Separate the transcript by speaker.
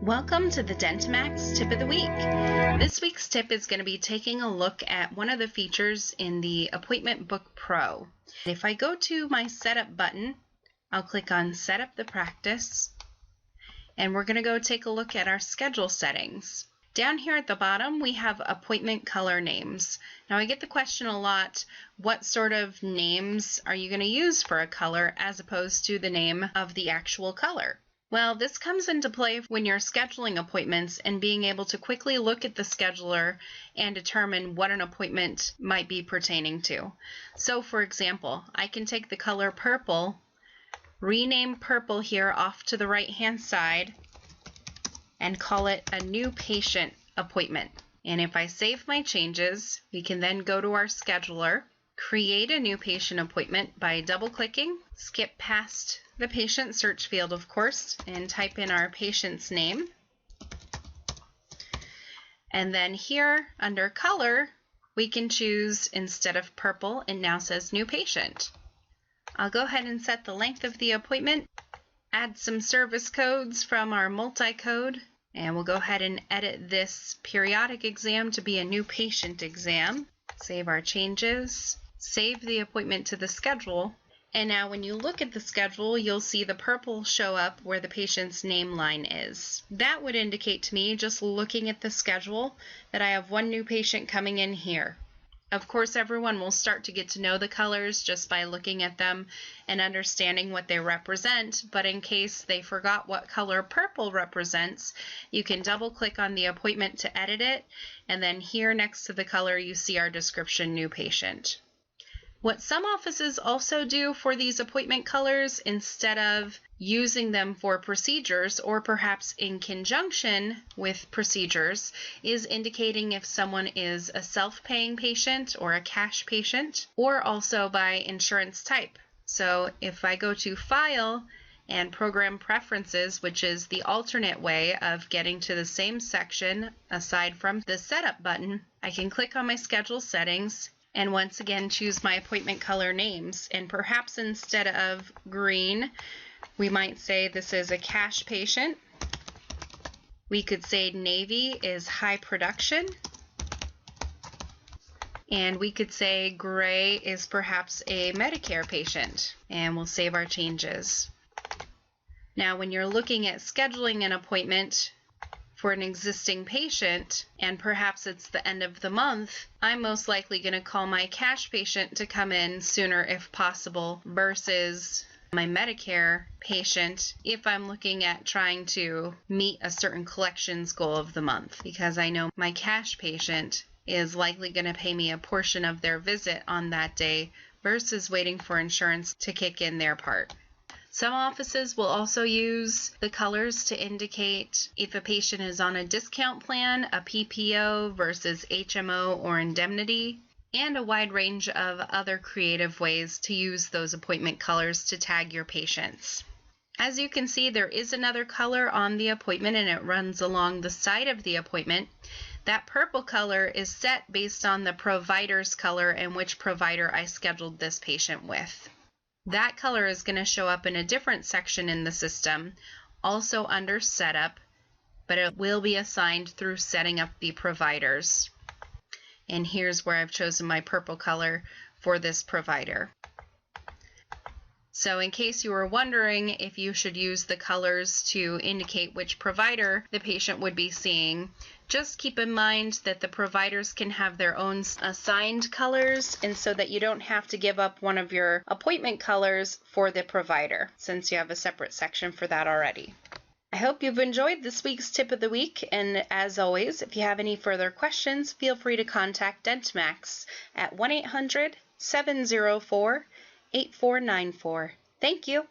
Speaker 1: Welcome to the DentiMax Tip of the Week. This week's tip is going to be taking a look at one of the features in the Appointment Book Pro. If I go to my Setup button, I'll click on Set Up the Practice, and we're going to go take a look at our schedule settings. Down here at the bottom, we have appointment color names. Now, I get the question a lot, what sort of names are you going to use for a color as opposed to the name of the actual color? Well, this comes into play when you're scheduling appointments and being able to quickly look at the scheduler and determine what an appointment might be pertaining to. So, for example, I can take the color purple, rename purple here off to the right-hand side, and call it a new patient appointment. And if I save my changes, we can then go to our scheduler, create a new patient appointment by double-clicking, skip past the patient search field, of course, and type in our patient's name. And then here under color, we can choose, instead of purple, it now says new patient. I'll go ahead and set the length of the appointment, add some service codes from our multi-code, and we'll go ahead and edit this periodic exam to be a new patient exam. Save our changes, save the appointment to the schedule. And now when you look at the schedule, you'll see the purple show up where the patient's name line is. That would indicate to me, just looking at the schedule, that I have one new patient coming in here. Of course, everyone will start to get to know the colors just by looking at them and understanding what they represent, but in case they forgot what color purple represents, you can double-click on the appointment to edit it, and then here next to the color you see our description, new patient. What some offices also do for these appointment colors, instead of using them for procedures or perhaps in conjunction with procedures, is indicating if someone is a self-paying patient or a cash patient, or also by insurance type. So if I go to File and Program Preferences, which is the alternate way of getting to the same section aside from the Setup button, I can click on my schedule settings and once again choose my appointment color names. And perhaps instead of green, we might say this is a cash patient. We could say navy is high production. And we could say gray is perhaps a Medicare patient. And we'll save our changes. Now, when you're looking at scheduling an appointment for an existing patient, and perhaps it's the end of the month, I'm most likely going to call my cash patient to come in sooner if possible versus my Medicare patient if I'm looking at trying to meet a certain collections goal of the month, because I know my cash patient is likely going to pay me a portion of their visit on that day versus waiting for insurance to kick in their part. Some offices will also use the colors to indicate if a patient is on a discount plan, a PPO versus HMO or indemnity, and a wide range of other creative ways to use those appointment colors to tag your patients. As you can see, there is another color on the appointment and it runs along the side of the appointment. That purple color is set based on the provider's color and which provider I scheduled this patient with. That color is going to show up in a different section in the system, also under Setup, but it will be assigned through setting up the providers. And here's where I've chosen my purple color for this provider. So in case you were wondering if you should use the colors to indicate which provider the patient would be seeing, just keep in mind that the providers can have their own assigned colors, and so that you don't have to give up one of your appointment colors for the provider, since you have a separate section for that already. I hope you've enjoyed this week's tip of the week, and as always, if you have any further questions, feel free to contact DentiMax at 1-800-704-8494. Thank you.